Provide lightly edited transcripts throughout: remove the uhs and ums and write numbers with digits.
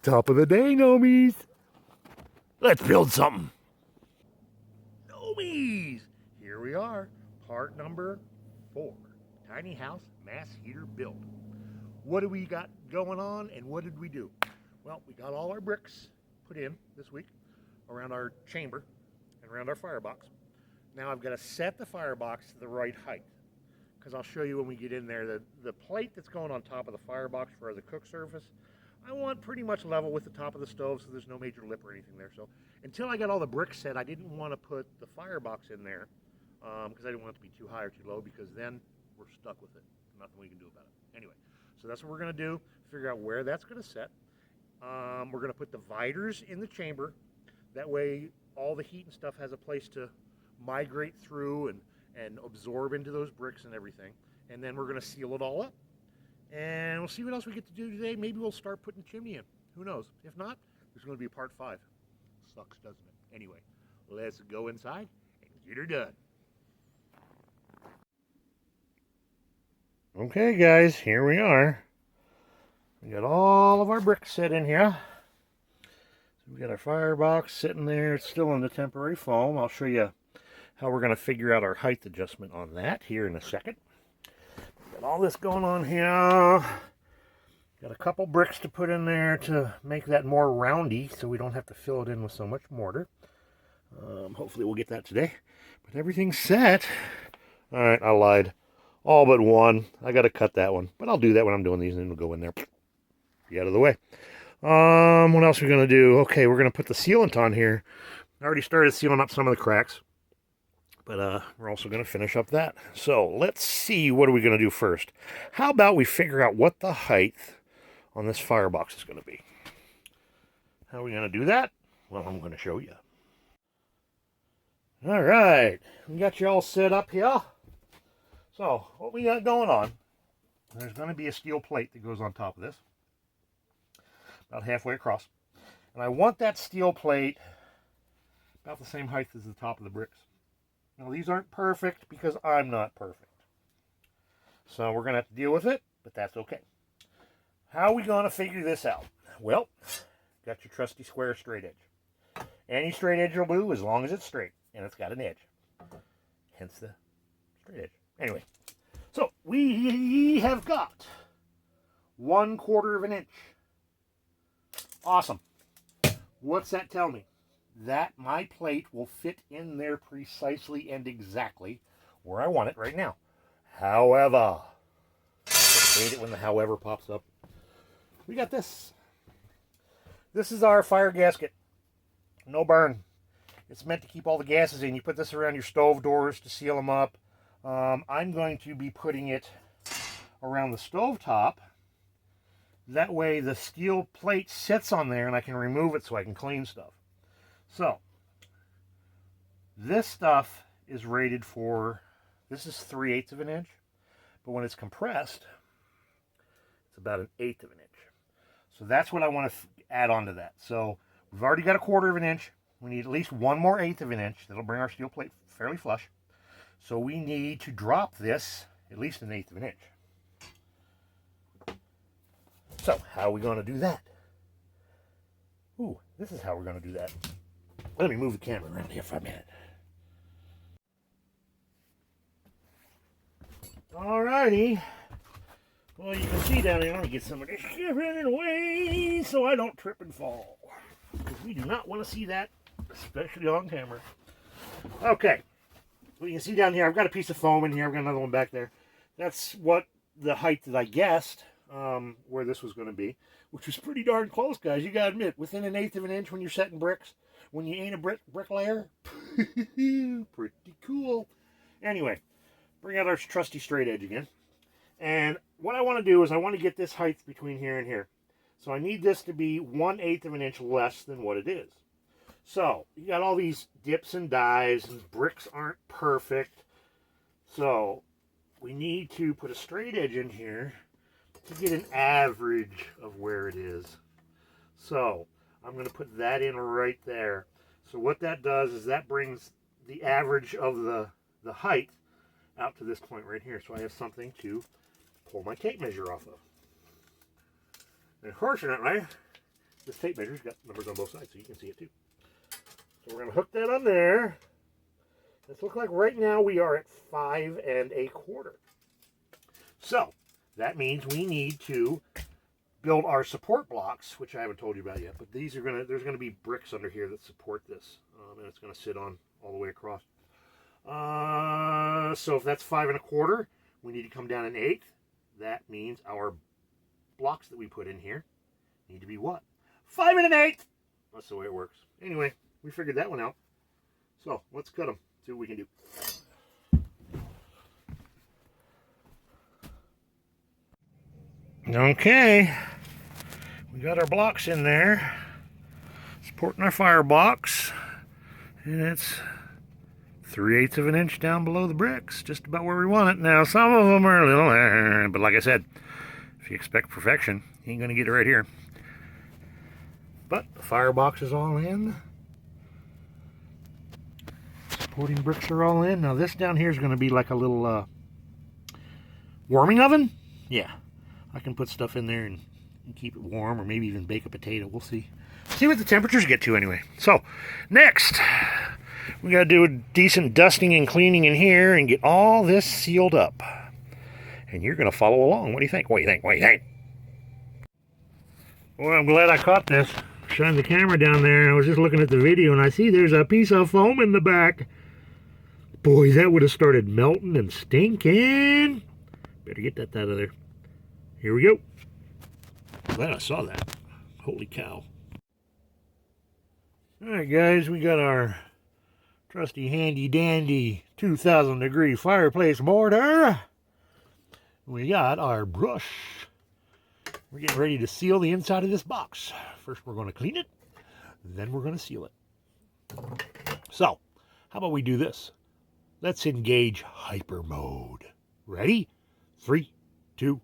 Top of the day, Nomies. Let's build something. Nomies! Here we are, part number 4. Tiny house mass heater build. What do we got going on and what did we do? Well, we got all our bricks put in this week around our chamber and around our firebox. Now I've got to set the firebox to the right height, because I'll show you when we get in there the plate that's going on top of the firebox for the cook surface, I want pretty much level with the top of the stove so there's no major lip or anything there. So until I got all the bricks set, I didn't want to put the firebox in there because I didn't want it to be too high or too low, because then we're stuck with it. Nothing we can do about it. Anyway, so that's what we're going to do, figure out where that's going to set. We're going to put dividers in the chamber. That way all the heat and stuff has a place to migrate through and absorb into those bricks and everything. And then we're going to seal it all up. And we'll see what else we get to do today. Maybe we'll start putting the chimney in. Who knows? If not, there's going to be a part 5. Sucks, doesn't it? Anyway, let's go inside and get her done. Okay, guys, here we are. We got all of our bricks set in here. So we got our firebox sitting there. It's still in the temporary foam. I'll show you how we're going to figure out our height adjustment on that here in a second. Got all this going on here. Got a couple bricks to put in there to make that more roundy so we don't have to fill it in with so much mortar. Hopefully we'll get that today. But everything's set. All right, I lied. All but one. I got to cut that one. But I'll do that when I'm doing these, and it'll go in there. Be out of the way. What else are we going to do? Okay, we're going to put the sealant on here. I already started sealing up some of the cracks. But we're also going to finish up that. So let's see, what are we going to do first? How about we figure out what the height on this firebox is going to be? How are we going to do that? Well, I'm going to show you. All right, we got you all set up here. So what we got going on, there's going to be a steel plate that goes on top of this, about halfway across. And I want that steel plate about the same height as the top of the bricks. Now, these aren't perfect because I'm not perfect. So we're going to have to deal with it, but that's okay. How are we going to figure this out? Well, got your trusty square straight edge. Any straight edge will do as long as it's straight and it's got an edge. Hence the straight edge. Anyway, so we have got 1/4 of an inch. Awesome. What's that tell me? That my plate will fit in there precisely and exactly where I want it right now. However, I hate it when the however pops up. We got this. This is our fire gasket. No burn. It's meant to keep all the gases in. You put this around your stove doors to seal them up. I'm going to be putting it around the stove top. That way the steel plate sits on there and I can remove it so I can clean stuff. So, this stuff is rated for, this is 3/8 of an inch, but when it's compressed, it's about 1/8 of an inch. So that's what I want to add on to that. So, we've already got 1/4 of an inch. We need at least 1 more 1/8 of an inch. That'll bring our steel plate fairly flush. So we need to drop this at least 1/8 of an inch. So, how are we going to do that? Ooh, this is how we're going to do that. Let me move the camera around here for a minute. Alrighty. Well, you can see down here, let me get some of this shit out of the way so I don't trip and fall. Because we do not want to see that, especially on camera. Okay. Well, you can see down here, I've got a piece of foam in here. I've got another one back there. That's what the height that I guessed where this was going to be, which was pretty darn close, guys. You got to admit, within 1/8 of an inch when you're setting bricks, when you ain't a bricklayer, pretty cool. Anyway, bring out our trusty straight edge again. And what I want to do is I want to get this height between here and here. So I need this to be 1/8 of an inch less than what it is. So you got all these dips and dives, and bricks aren't perfect. So we need to put a straight edge in here to get an average of where it is. So I'm going to put that in right there. So what that does is that brings the average of the height out to this point right here. So I have something to pull my tape measure off of. And unfortunately, this tape measure's got numbers on both sides, so you can see it too. So we're going to hook that on there. Let's look like right now we are at 5 1/4. So that means we need to build our support blocks, which I haven't told you about yet. But these are there's gonna be bricks under here that support this, and it's gonna sit on all the way across. So if that's 5 1/4, we need to come down 1/8. That means our blocks that we put in here need to be what? 5 1/8. That's the way it works. Anyway, we figured that one out. So let's cut them. See what we can do. Okay, we got our blocks in there, supporting our firebox, and it's 3/8 of an inch down below the bricks, just about where we want it. Now, some of them are a little, but like I said, if you expect perfection, you ain't gonna get it right here. But the firebox is all in. Supporting bricks are all in. Now this down here is gonna be like a little warming oven. Yeah. I can put stuff in there and keep it warm, or maybe even bake a potato. We'll see. See what the temperatures get to anyway. So, next, we got to do a decent dusting and cleaning in here and get all this sealed up. And you're going to follow along. What do you think? What do you think? What do you think? Boy, I'm glad I caught this. Shine the camera down there. I was just looking at the video and I see there's a piece of foam in the back. Boy, that would have started melting and stinking. Better get that out of there. Here we go. Glad I saw that. Holy cow. Alright guys, we got our trusty handy dandy 2000 degree fireplace mortar. We got our brush. We're getting ready to seal the inside of this box. First we're going to clean it, then we're going to seal it. So, how about we do this? Let's engage hyper mode. Ready? 3, 2,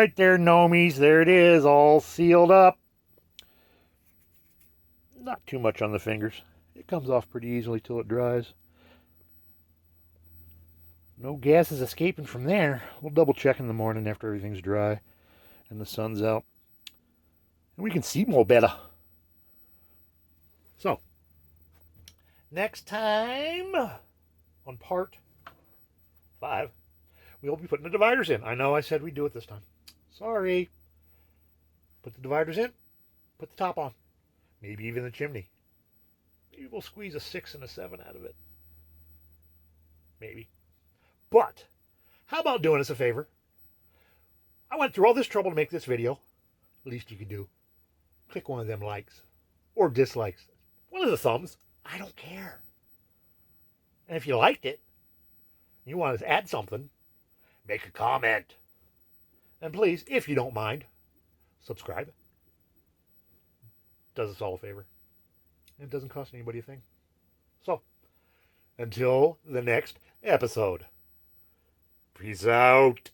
right there, gnomies. There it is, all sealed up. Not too much on the fingers. It comes off pretty easily till it dries. No gas is escaping from there. We'll double check in the morning after everything's dry and the sun's out. And we can see more better. So, next time on part 5, we'll be putting the dividers in. I know I said we'd do it this time. Sorry. Put the dividers in. Put the top on. Maybe even the chimney. Maybe we'll squeeze a 6 and a 7 out of it. Maybe. But, how about doing us a favor? I went through all this trouble to make this video. Least you could do. Click one of them likes. Or dislikes. One of the thumbs. I don't care. And if you liked it, you want to add something, make a comment. And please, if you don't mind, subscribe. Does us all a favor. It doesn't cost anybody a thing. So, until the next episode. Peace out.